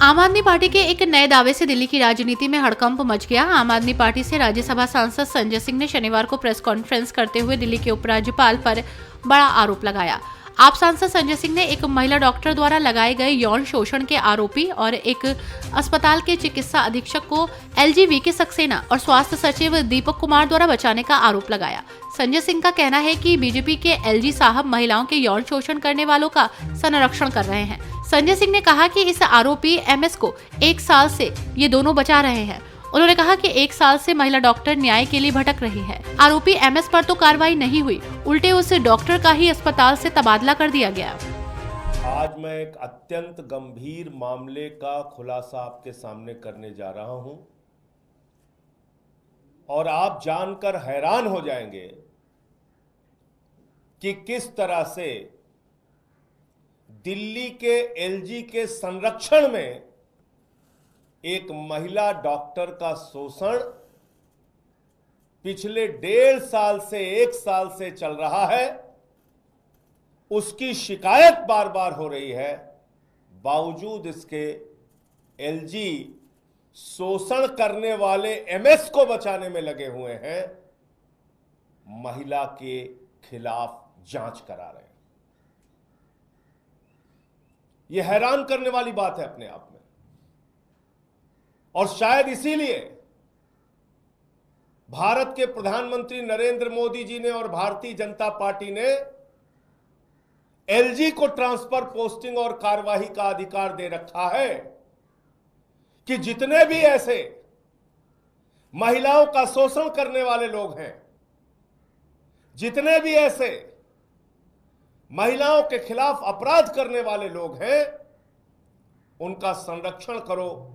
आम आदमी पार्टी के एक नए दावे से दिल्ली की राजनीति में हड़कंप मच गया। आम आदमी पार्टी से राज्यसभा सांसद संजय सिंह ने शनिवार को प्रेस कॉन्फ्रेंस करते हुए दिल्ली के उपराज्यपाल पर बड़ा आरोप लगाया। आप सांसद संजय सिंह ने एक महिला डॉक्टर द्वारा लगाए गए यौन शोषण के आरोपी और एक अस्पताल के चिकित्सा अधीक्षक को एलजीबीटी सक्सेना और स्वास्थ्य सचिव दीपक कुमार द्वारा बचाने का आरोप लगाया। संजय सिंह का कहना है कि बीजेपी के एलजी साहब महिलाओं के यौन शोषण करने वालों का संरक्षण कर रहे हैं। संजय सिंह ने कहा कि इस आरोपी एमएस को 1 साल से ये दोनों बचा रहे हैं। उन्होंने कहा कि 1 साल से महिला डॉक्टर न्याय के लिए भटक रही है। आरोपी एमएस पर तो कार्रवाई नहीं हुई, उल्टे उस डॉक्टर का ही अस्पताल से तबादला कर दिया गया। आज मैं एक अत्यंत गंभीर मामले का खुलासा आपके सामने करने जा रहा हूं और आप जानकर हैरान हो जाएंगे कि किस तरह से दिल्ली के एलजी के संरक्षण में एक महिला डॉक्टर का शोषण पिछले 1.5 साल से 1 साल से चल रहा है। उसकी शिकायत बार बार हो रही है, बावजूद इसके एलजी शोषण करने वाले एमएस को बचाने में लगे हुए हैं, महिला के खिलाफ जांच करा रहे हैं। यह हैरान करने वाली बात है अपने आप में, और शायद इसीलिए भारत के प्रधानमंत्री नरेंद्र मोदी जी ने और भारतीय जनता पार्टी ने एलजी को ट्रांसफर, पोस्टिंग और कार्यवाही का अधिकार दे रखा है कि जितने भी ऐसे महिलाओं का शोषण करने वाले लोग हैं, जितने भी ऐसे महिलाओं के खिलाफ अपराध करने वाले लोग हैं, उनका संरक्षण करो।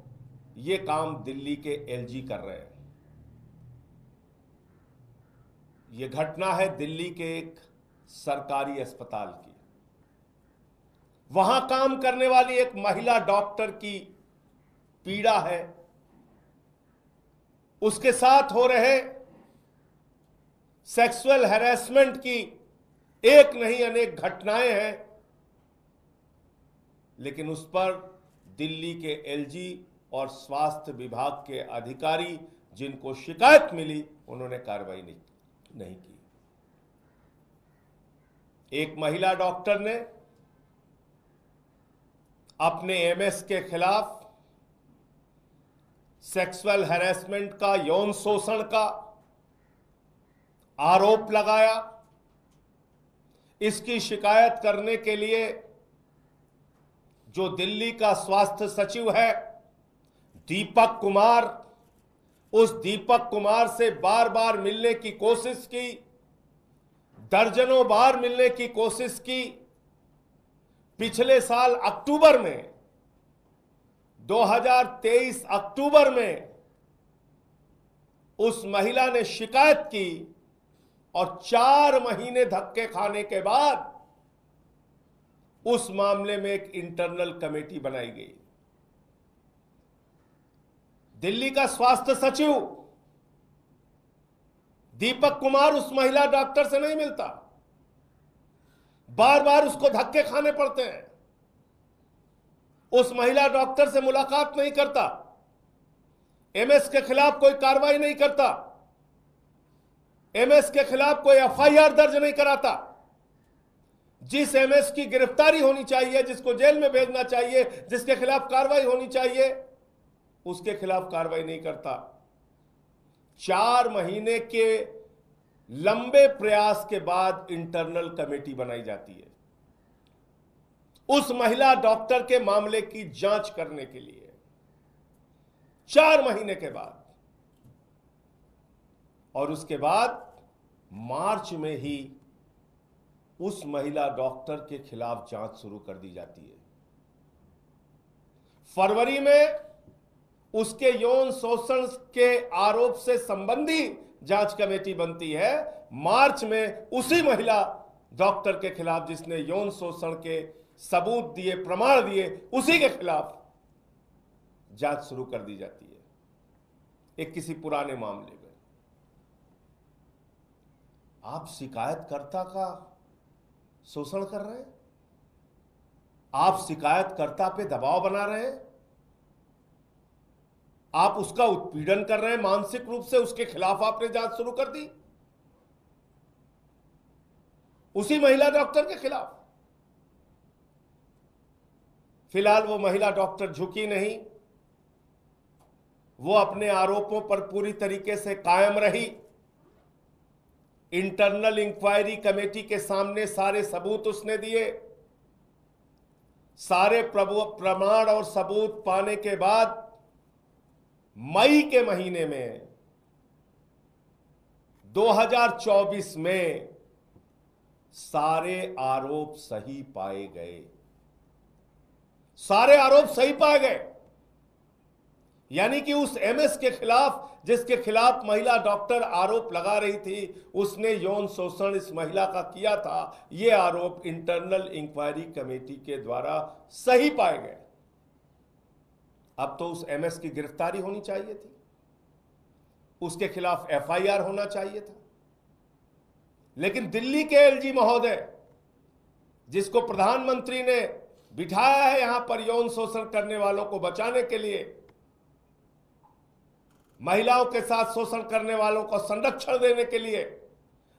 ये काम दिल्ली के एलजी कर रहे हैं। ये घटना है दिल्ली के एक सरकारी अस्पताल की। वहां काम करने वाली एक महिला डॉक्टर की पीड़ा है, उसके साथ हो रहे सेक्सुअल हैरेसमेंट की एक नहीं अनेक घटनाएं हैं, लेकिन उस पर दिल्ली के एलजी और स्वास्थ्य विभाग के अधिकारी जिनको शिकायत मिली, उन्होंने कार्रवाई नहीं की। एक महिला डॉक्टर ने अपने एमएस के खिलाफ सेक्सुअल हैरेसमेंट का, यौन शोषण का आरोप लगाया। इसकी शिकायत करने के लिए जो दिल्ली का स्वास्थ्य सचिव है दीपक कुमार, उस दीपक कुमार से बार बार मिलने की कोशिश की, दर्जनों बार मिलने की कोशिश की। पिछले साल अक्टूबर में, 2023 अक्टूबर में उस महिला ने शिकायत की और 4 महीने धक्के खाने के बाद उस मामले में एक इंटरनल कमेटी बनाई गई। दिल्ली का स्वास्थ्य सचिव दीपक कुमार उस महिला डॉक्टर से नहीं मिलता, बार बार उसको धक्के खाने पड़ते हैं, उस महिला डॉक्टर से मुलाकात नहीं करता, एमएस के खिलाफ कोई कार्रवाई नहीं करता, एमएस के खिलाफ कोई एफआईआर दर्ज नहीं कराता। जिस एमएस की गिरफ्तारी होनी चाहिए, जिसको जेल में भेजना चाहिए, जिसके खिलाफ कार्रवाई होनी चाहिए, उसके खिलाफ कार्रवाई नहीं करता। 4 महीने के लंबे प्रयास के बाद इंटरनल कमेटी बनाई जाती है उस महिला डॉक्टर के मामले की जांच करने के लिए। 4 महीने के बाद, और उसके बाद मार्च में ही उस महिला डॉक्टर के खिलाफ जांच शुरू कर दी जाती है। फरवरी में उसके यौन शोषण के आरोप से संबंधी जांच कमेटी बनती है। मार्च में उसी महिला डॉक्टर के खिलाफ जिसने यौन शोषण के सबूत दिए, प्रमाण दिए, उसी के खिलाफ जांच शुरू कर दी जाती है एक किसी पुराने मामले में। आप शिकायतकर्ता का शोषण कर रहे हैं, आप शिकायतकर्ता पे दबाव बना रहे हैं, आप उसका उत्पीड़न कर रहे हैं, मानसिक रूप से उसके खिलाफ आपने जांच शुरू कर दी, उसी महिला डॉक्टर के खिलाफ। फिलहाल वो महिला डॉक्टर झुकी नहीं, वो अपने आरोपों पर पूरी तरीके से कायम रही। इंटरनल इंक्वायरी कमेटी के सामने सारे सबूत उसने दिए। सारे प्रमाण और सबूत पाने के बाद मई के महीने में 2024 में सारे आरोप सही पाए गए। सारे आरोप सही पाए गए, यानी कि उस एमएस के खिलाफ, जिसके खिलाफ महिला डॉक्टर आरोप लगा रही थी, उसने यौन शोषण इस महिला का किया था, ये आरोप इंटरनल इंक्वायरी कमेटी के द्वारा सही पाए गए। अब तो उस एमएस की गिरफ्तारी होनी चाहिए थी, उसके खिलाफ एफआईआर होना चाहिए था। लेकिन दिल्ली के एलजी महोदय, जिसको प्रधानमंत्री ने बिठाया है यहां पर यौन शोषण करने वालों को बचाने के लिए, महिलाओं के साथ शोषण करने वालों को संरक्षण देने के लिए,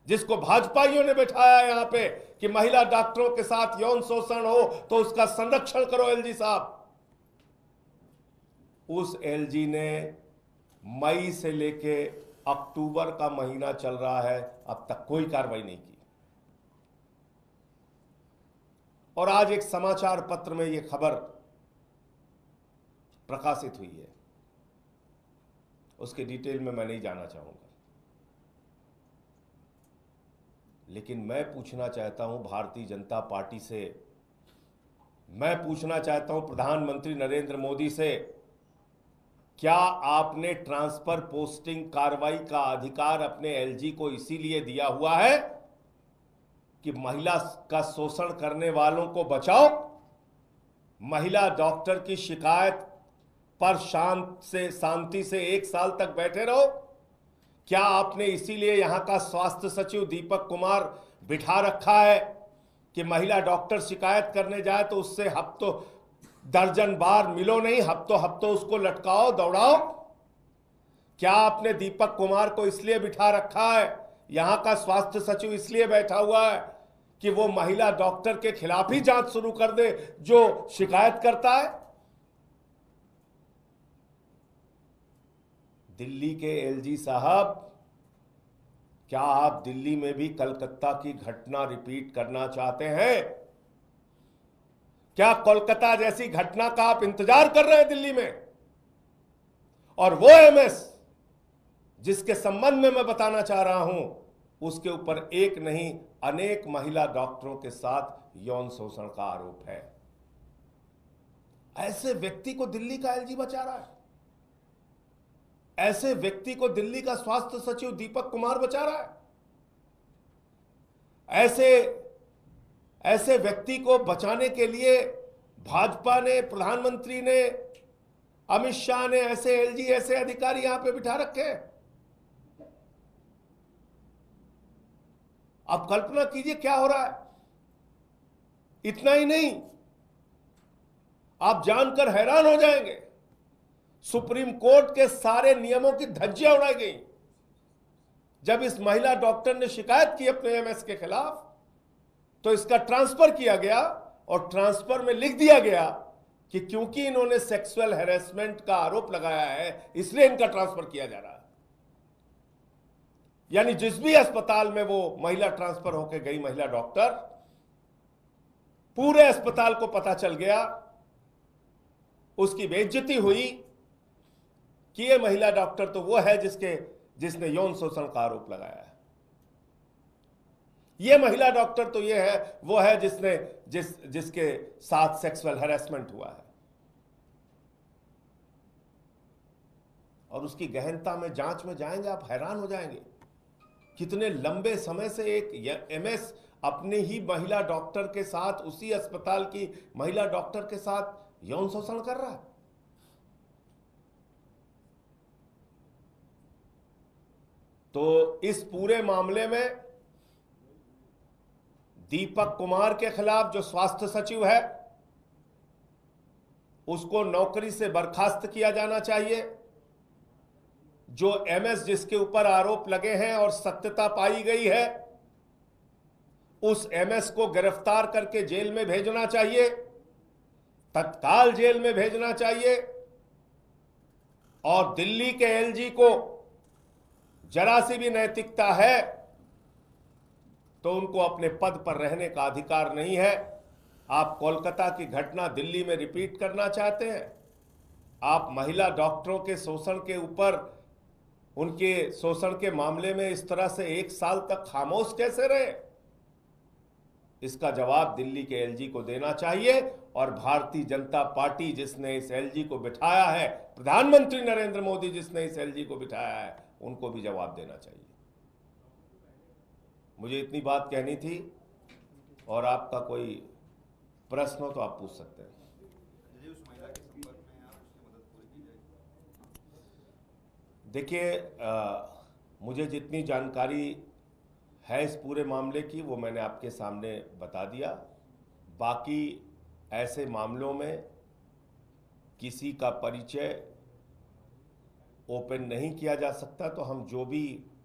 जिसको भाजपाइयों ने बैठाया यहां पे कि महिला डॉक्टरों के साथ यौन शोषण हो तो उसका संरक्षण करो एलजी साहब, उस एलजी ने मई से लेके अक्टूबर का महीना चल रहा है, अब तक कोई कार्रवाई नहीं की। और आज एक समाचार पत्र में यह खबर प्रकाशित हुई है, उसके डिटेल में मैं नहीं जाना चाहूंगा, लेकिन मैं पूछना चाहता हूं भारतीय जनता पार्टी से, मैं पूछना चाहता हूं प्रधानमंत्री नरेंद्र मोदी से, क्या आपने ट्रांसफर पोस्टिंग कार्रवाई का अधिकार अपने एलजी को इसीलिए दिया हुआ है कि महिला का शोषण करने वालों को बचाओ? महिला डॉक्टर की शिकायत पर शांति से 1 साल तक बैठे रहो? क्या आपने इसीलिए यहां का स्वास्थ्य सचिव दीपक कुमार बिठा रखा है कि महिला डॉक्टर शिकायत करने जाए तो उससे हफ्तों दर्जन बार मिलो नहीं, हफ्तों उसको लटकाओ दौड़ाओ? क्या आपने दीपक कुमार को इसलिए बिठा रखा है, यहां का स्वास्थ्य सचिव इसलिए बैठा हुआ है कि वो महिला डॉक्टर के खिलाफ ही जांच शुरू कर दे जो शिकायत करता है? दिल्ली के एलजी साहब, क्या आप दिल्ली में भी कलकत्ता की घटना रिपीट करना चाहते हैं? क्या कोलकाता जैसी घटना का आप इंतजार कर रहे हैं दिल्ली में? और वो एमएस जिसके संबंध में मैं बताना चाह रहा हूं, उसके ऊपर एक नहीं अनेक महिला डॉक्टरों के साथ यौन शोषण का आरोप है। ऐसे व्यक्ति को दिल्ली का एलजी बचा रहा है, ऐसे व्यक्ति को दिल्ली का स्वास्थ्य सचिव दीपक कुमार बचा रहा है। ऐसे व्यक्ति को बचाने के लिए भाजपा ने, प्रधानमंत्री ने, अमित शाह ने ऐसे एलजी, ऐसे अधिकारी यहां पे बिठा रखे हैं। आप कल्पना कीजिए क्या हो रहा है। इतना ही नहीं, आप जानकर हैरान हो जाएंगे, सुप्रीम कोर्ट के सारे नियमों की धज्जियां उड़ाई गई। जब इस महिला डॉक्टर ने शिकायत की अपने एमएस के खिलाफ, तो इसका ट्रांसफर किया गया और ट्रांसफर में लिख दिया गया कि क्योंकि इन्होंने सेक्सुअल हैरेसमेंट का आरोप लगाया है इसलिए इनका ट्रांसफर किया जा रहा है। यानी जिस भी अस्पताल में वो महिला ट्रांसफर होकर गई, महिला डॉक्टर, पूरे अस्पताल को पता चल गया, उसकी बेइज्जती हुई कि ये महिला डॉक्टर तो वो है जिसने यौन शोषण का आरोप लगाया है। ये महिला डॉक्टर तो ये है, वो है जिसके साथ सेक्सुअल हैरेसमेंट हुआ है। और उसकी गहनता में जांच में जाएंगे, आप हैरान हो जाएंगे कितने लंबे समय से एक एमएस अपने ही महिला डॉक्टर के साथ, उसी अस्पताल की महिला डॉक्टर के साथ यौन शोषण कर रहा है। तो इस पूरे मामले में दीपक कुमार के खिलाफ, जो स्वास्थ्य सचिव है, उसको नौकरी से बर्खास्त किया जाना चाहिए। जो एमएस जिसके ऊपर आरोप लगे हैं और सत्यता पाई गई है, उस एमएस को गिरफ्तार करके जेल में भेजना चाहिए, तत्काल जेल में भेजना चाहिए। और दिल्ली के एलजी को जरा सी भी नैतिकता है तो उनको अपने पद पर रहने का अधिकार नहीं है। आप कोलकाता की घटना दिल्ली में रिपीट करना चाहते हैं? आप महिला डॉक्टरों के शोषण के ऊपर, उनके शोषण के मामले में इस तरह से 1 साल तक खामोश कैसे रहे? इसका जवाब दिल्ली के एलजी को देना चाहिए। और भारतीय जनता पार्टी जिसने इस एलजी को बिठाया है, प्रधानमंत्री नरेंद्र मोदी जिसने इस एलजी को बिठाया है, उनको भी जवाब देना चाहिए। मुझे इतनी बात कहनी थी, और आपका कोई प्रश्न हो तो आप पूछ सकते हैं। देखिए, मुझे जितनी जानकारी है इस पूरे मामले की वो मैंने आपके सामने बता दिया। बाकी ऐसे मामलों में किसी का परिचय ओपन नहीं किया जा सकता, तो हम जो भी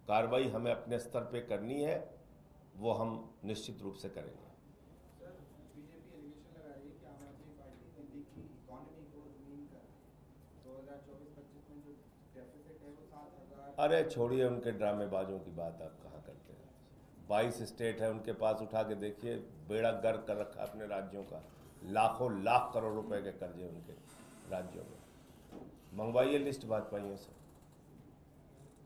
कार्रवाई हमें अपने स्तर पे करनी है वो हम निश्चित रूप से करेंगे। बीजेपी एलिगेशन लगा रही है कि आम आदमी पार्टी दिल्ली की इकोनॉमी को जमीन कर 2024-25 में जो डेफिसिट है वो 7,000। अरे छोड़िए उनके ड्रामेबाजों की बात, आप कहाँ करते हैं। 22 स्टेट है उनके पास, उठा के देखिए, बेड़ा गर्क कर रखा अपने राज्यों का। लाखों लाख करोड़ रुपए के कर्जे उनके राज्यों में। मंगवाइए लिस्ट भाजपाइयों से।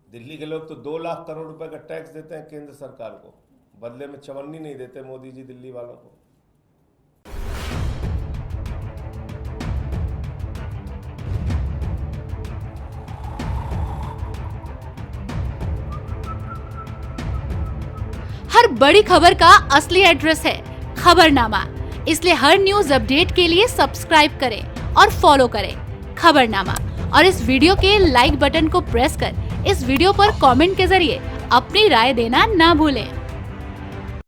दिल्ली के लोग तो 2 लाख करोड़ रुपए का टैक्स देते हैं केंद्र सरकार को, बदले में चवन्नी नहीं देते मोदी जी दिल्ली वालों को। हर बड़ी खबर का असली एड्रेस है खबरनामा। इसलिए हर न्यूज अपडेट के लिए सब्सक्राइब करें और फॉलो करें खबरनामा। और इस वीडियो के लाइक बटन को प्रेस कर इस वीडियो पर कमेंट के जरिए अपनी राय देना ना भूलें।